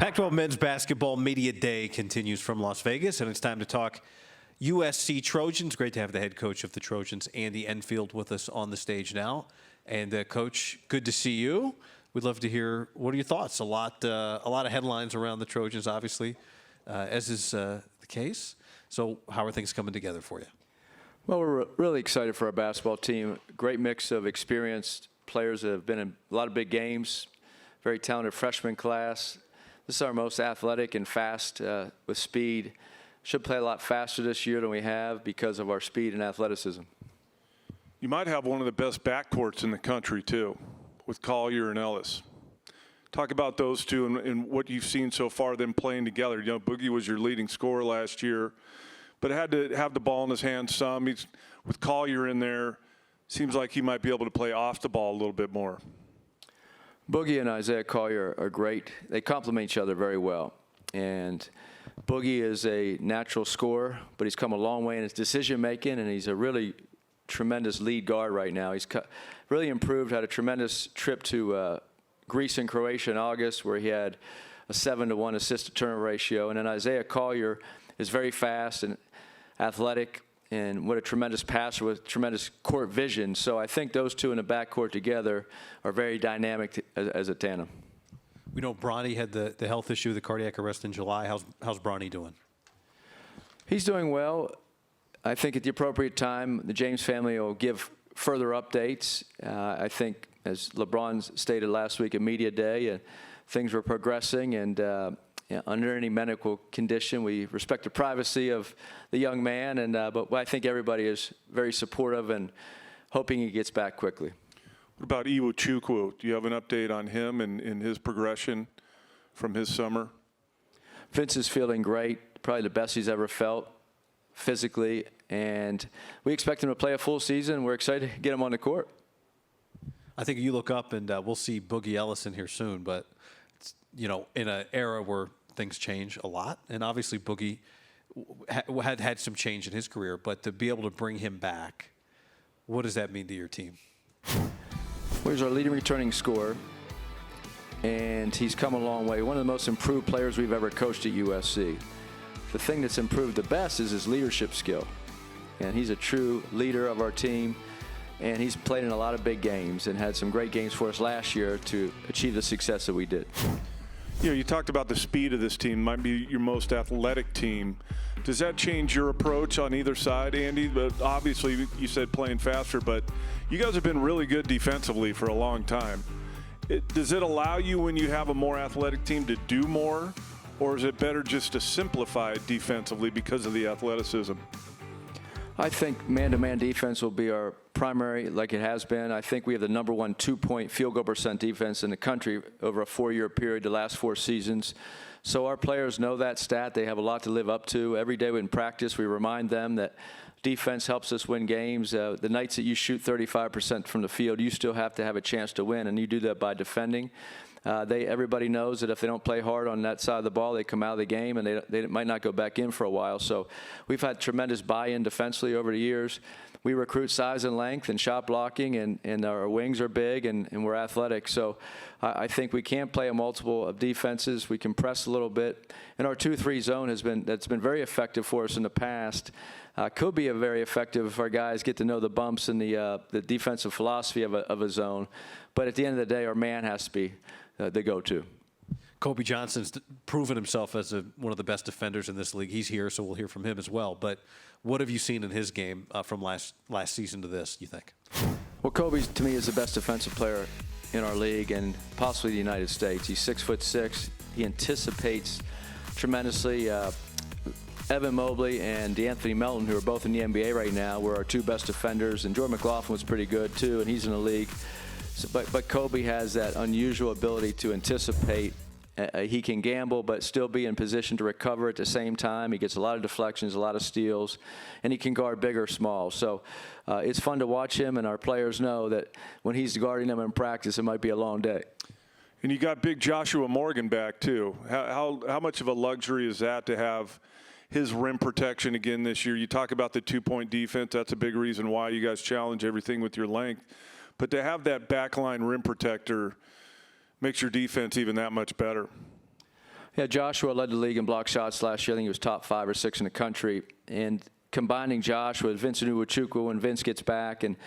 Pac-12 Men's Basketball Media Day continues from Las Vegas, and it's time to talk USC Trojans. Great to have the head coach of the Trojans, Andy Enfield, with us on the stage now. And Coach, good to see you. We'd love to hear, what are your thoughts? A lot of headlines around the Trojans, obviously, as is the case. So how are things coming together for you? Well, we're really excited for our basketball team. Great mix of experienced players that have been in a lot of big games. Very talented freshman class. This is our most athletic and fast with speed. Should play a lot faster this year than we have because of our speed and athleticism. You might have one of the best backcourts in the country, too, with Collier and Ellis. Talk about those two and what you've seen so far, them playing together. You know, Boogie was your leading scorer last year, but had to have the ball in his hands some. He's, with Collier in there, seems like he might be able to play off the ball a little bit more. Boogie and Isaiah Collier are great. They complement each other very well. And Boogie is a natural scorer, but he's come a long way in his decision-making, and he's a really tremendous lead guard right now. He's really improved, had a tremendous trip to Greece and Croatia in August where he had a 7-to-1 assist-to-turnover ratio. And then Isaiah Collier is very fast and athletic, and what a tremendous passer with tremendous court vision. So I think those two in the backcourt together are very dynamic as a tandem. We know Bronny had the health issue, the cardiac arrest in July. How's Bronny doing? He's doing well. I think at the appropriate time, the James family will give further updates. I think, as LeBron stated last week at Media Day, things were progressing, and under any medical condition, we respect the privacy of the young man, and but I think everybody is very supportive and hoping he gets back quickly. What about Iwo Chukwu? Do you have an update on him and his progression from his summer? Vince is feeling great, probably the best he's ever felt physically, and we expect him to play a full season. We're excited to get him on the court. I think you look up and we'll see Boogie Ellis in here soon, but it's, you know, in an era where things change a lot, and obviously Boogie had some change in his career, but to be able to bring him back, what does that mean to your team? Well, he's our leading returning scorer, and he's come a long way. One of the most improved players we've ever coached at USC. The thing that's improved the best is his leadership skill, and he's a true leader of our team, and he's played in a lot of big games and had some great games for us last year to achieve the success that we did. You know, you talked about the speed of this team, might be your most athletic team. Does that change your approach on either side, Andy? But obviously, you said playing faster, but you guys have been really good defensively for a long time. Does it allow you, when you have a more athletic team, to do more, or is it better just to simplify it defensively because of the athleticism? I think man-to-man defense will be our primary, like it has been. I think we have the #1 two-point field goal percent defense in the country over a 4-year period, the last 4 seasons. So our players know that stat. They have a lot to live up to. Every day in practice, we remind them that defense helps us win games. The nights that you shoot 35% from the field, you still have to have a chance to win, and you do that by defending. Everybody knows that if they don't play hard on that side of the ball, they come out of the game, and they might not go back in for a while. So we've had tremendous buy-in defensively over the years. We recruit size and length and shot blocking, and our wings are big, and we're athletic. So I think we can play a multiple of defenses. We can press a little bit. And our 2-3 zone that's been very effective for us in the past. Could be very effective if our guys get to know the bumps and the defensive philosophy of a zone. But at the end of the day, our man has to be the go-to. Kobe Johnson's proven himself as one of the best defenders in this league. He's here, so we'll hear from him as well. But what have you seen in his game from last season to this, you think? Well, Kobe, to me, is the best defensive player in our league and possibly the United States. He's 6'6". He anticipates tremendously. Evan Mobley and DeAnthony Melton, who are both in the NBA right now, were our 2 best defenders. And Jordan McLaughlin was pretty good, too, and he's in the league. So, but Kobe has that unusual ability to anticipate. He can gamble but still be in position to recover at the same time. He gets a lot of deflections, a lot of steals, and he can guard big or small. So it's fun to watch him, and our players know that when he's guarding them in practice, it might be a long day. And you got big Joshua Morgan back, too. How much of a luxury is that to have his rim protection again this year? You talk about the 2-point defense. That's a big reason why you guys challenge everything with your length. But to have that backline rim protector makes your defense even that much better. Yeah, Joshua led the league in block shots last year. I think he was top 5 or 6 in the country. And combining Josh with Vincent Uwachukwu when Vince gets back, and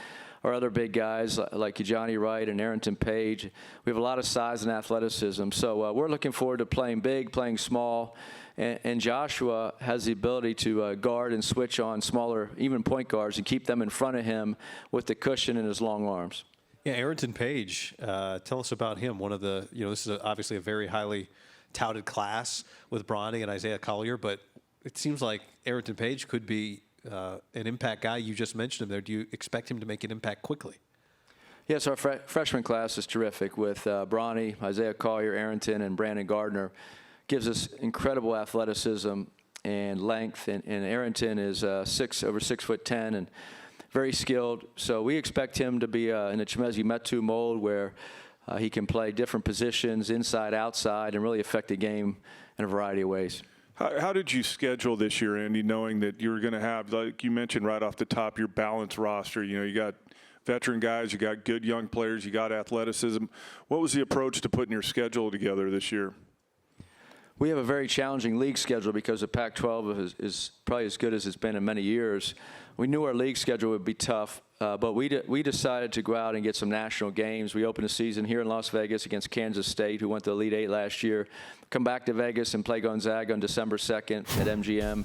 our other big guys like Johnny Wright and Arrington Page, we have a lot of size and athleticism. So we're looking forward to playing big, playing small. And Joshua has the ability to guard and switch on smaller, even point guards, and keep them in front of him with the cushion in his long arms. Yeah, Arrington Page, tell us about him. One of the, this is obviously a very highly touted class with Bronny and Isaiah Collier, but it seems like Arrington Page could be an impact guy. You just mentioned him there. Do you expect him to make an impact quickly? Yes, our freshman class is terrific with Bronny, Isaiah Collier, Arrington, and Brandon Gardner. Gives us incredible athleticism and length, and Arrington is over 6'10" and very skilled. So we expect him to be in a Chimezie Metu mold where he can play different positions, inside, outside, and really affect the game in a variety of ways. How did you schedule this year, Andy, knowing that you were going to have, like you mentioned right off the top, your balanced roster? You got veteran guys, you got good young players, you got athleticism. What was the approach to putting your schedule together this year? We have a very challenging league schedule because the Pac-12 is probably as good as it's been in many years. We knew our league schedule would be tough, but we decided to go out and get some national games. We opened the season here in Las Vegas against Kansas State, who went to Elite Eight last year. Come back to Vegas and play Gonzaga on December 2nd at MGM.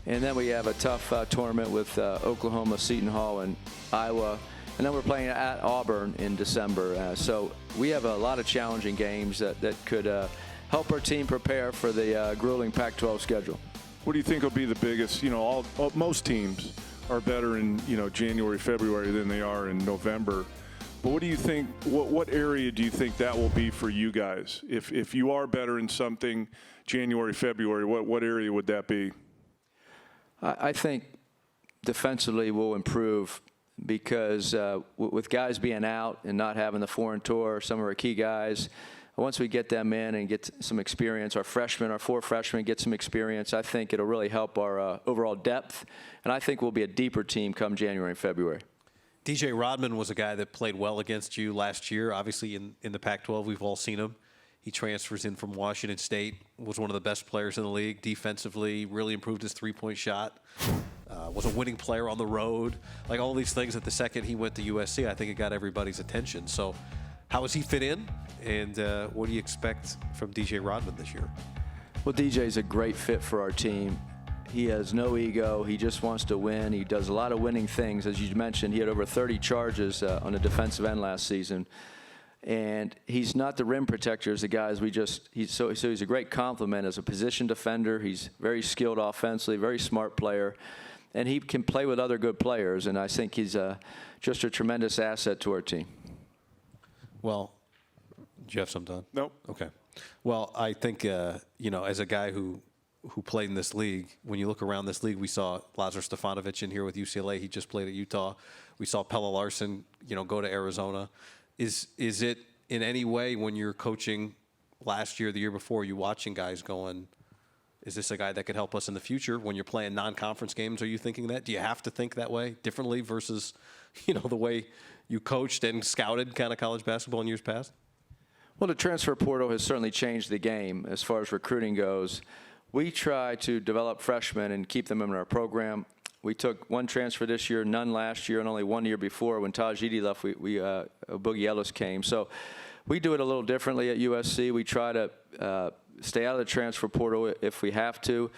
And then we have a tough tournament with Oklahoma, Seton Hall, and Iowa. And then we're playing at Auburn in December. So we have a lot of challenging games that could help our team prepare for the grueling Pac-12 schedule. What do you think will be the biggest? Most teams are better in January, February than they are in November. But what do you think? What area do you think that will be for you guys? If you are better in something January, February, what area would that be? I think defensively we'll improve because with guys being out and not having the foreign tour, some of our key guys. Once we get them in and get some experience, our 4 freshmen get some experience, I think it'll really help our overall depth. And I think we'll be a deeper team come January and February. DJ Rodman was a guy that played well against you last year. Obviously, in the Pac-12, we've all seen him. He transfers in from Washington State, was one of the best players in the league defensively, really improved his three-point shot, was a winning player on the road. Like all these things, at the second he went to USC, I think it got everybody's attention. So how does he fit in, and what do you expect from DJ Rodman this year? Well, DJ's a great fit for our team. He has no ego. He just wants to win. He does a lot of winning things. As you mentioned, he had over 30 charges on the defensive end last season. And he's not the rim protector as the guys so he's a great complement as a position defender. He's very skilled offensively, very smart player. And he can play with other good players. And I think he's just a tremendous asset to our team. Well, do you have some done? Nope. Okay. Well, I think, as a guy who played in this league, when you look around this league, we saw Lazar Stefanovic in here with UCLA. He just played at Utah. We saw Pelle Larsson, go to Arizona. Is it in any way when you're coaching last year, the year before, you watching guys going, is this a guy that could help us in the future? When you're playing non-conference games, are you thinking that? Do you have to think that way differently versus, the way you coached and scouted kind of college basketball in years past? Well, the transfer portal has certainly changed the game as far as recruiting goes. We try to develop freshmen and keep them in our program. We took one transfer this year, none last year, and only 1 year before. When Taj Edey left, Boogie Ellis came. So we do it a little differently at USC. We try to stay out of the transfer portal if we have to.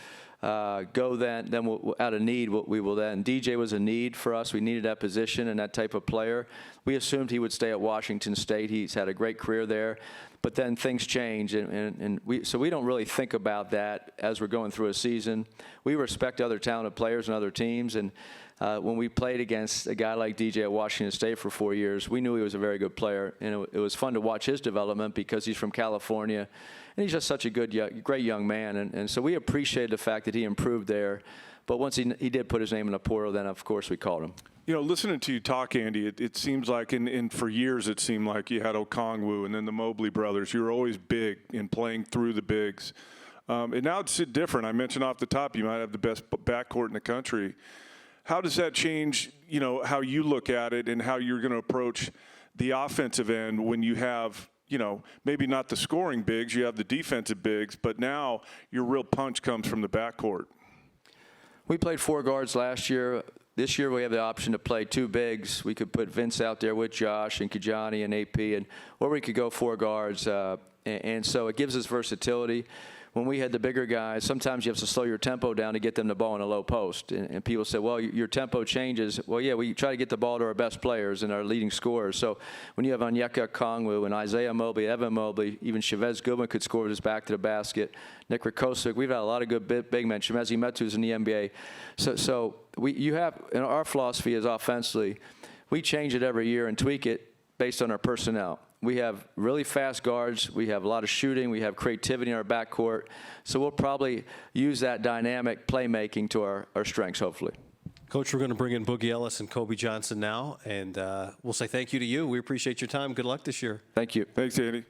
Go then we'll, out of need, we will then. DJ was a need for us. We needed that position and that type of player. We assumed he would stay at Washington State. He's had a great career there. But then things change, so we don't really think about that as we're going through a season. We respect other talented players and other teams, and when we played against a guy like DJ at Washington State for 4 years, we knew he was a very good player, and it was fun to watch his development because he's from California, and he's just such a great young man, and so we appreciated the fact that he improved there. But once he did put his name in the portal, then of course we called him. Listening to you talk, Andy, it seems like, and for years it seemed like you had Okongwu and then the Mobley brothers. You were always big in playing through the bigs. And now it's different. I mentioned off the top you might have the best backcourt in the country. How does that change, how you look at it and how you're going to approach the offensive end when you have maybe not the scoring bigs, you have the defensive bigs, but now your real punch comes from the backcourt. We played 4 guards last year. This year we have the option to play 2 bigs. We could put Vince out there with Josh and Kijani and AP, or we could go 4 guards. And so it gives us versatility. When we had the bigger guys, sometimes you have to slow your tempo down to get them the ball in a low post. And people say, well, your tempo changes. Well, yeah, we try to get the ball to our best players and our leading scorers. So when you have Onyeka Okongwu and Isaiah Mobley, Evan Mobley, even Chavez Goodwin could score with his back to the basket. Nick Rakosic, we've had a lot of good big men. Shemezi Metu's in the NBA. So you have, and our philosophy is offensively, we change it every year and tweak it based on our personnel. We have really fast guards. We have a lot of shooting. We have creativity in our backcourt. So we'll probably use that dynamic playmaking to our strengths, hopefully. Coach, we're going to bring in Boogie Ellis and Kobe Johnson now, and we'll say thank you to you. We appreciate your time. Good luck this year. Thank you. Thanks, Andy.